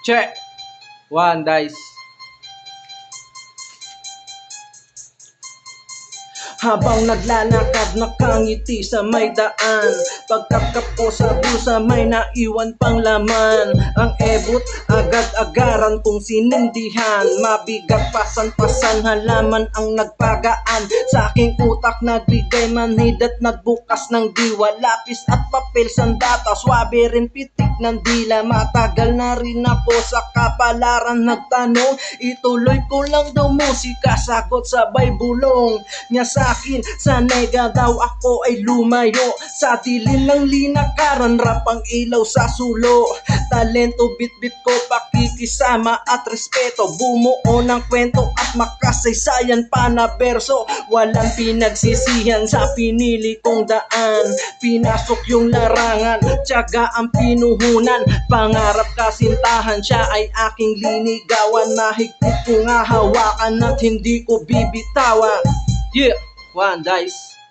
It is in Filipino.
Check. One dice. Habang naglalakad nakangiti sa may daan, pagkapkap ko sa bulsa may naiwan pang laman. Ang ebot agad-agaran kong sinindihan, mabigat pasan-pasan halaman ang nagpagaan. Sa aking utak nagbigay manhid at nagbukas ng diwa, lapis at papel, sandata, swabe rin pitik ng dila. Matagal na rin ako sa kapalaran nagtanong, ituloy ko lang daw musika, sagot sabay bulong niya sa akin, sa nega daw ako ay lumayo. Sa dilim ng linakaran, rap ang ilaw sa sulo. Talento bit-bit ko, pakikisama at respeto, bumuo ng kwento at makasaysayan pa na berso. Walang pinagsisihan sa pinili kong daan, pinasok yung larangan, tiyaga ang pinuhunan. Pangarap kasintahan, siya ay aking linigawan, mahigpit kong hahawakan at hindi ko bibitawan. Yeah, one dice.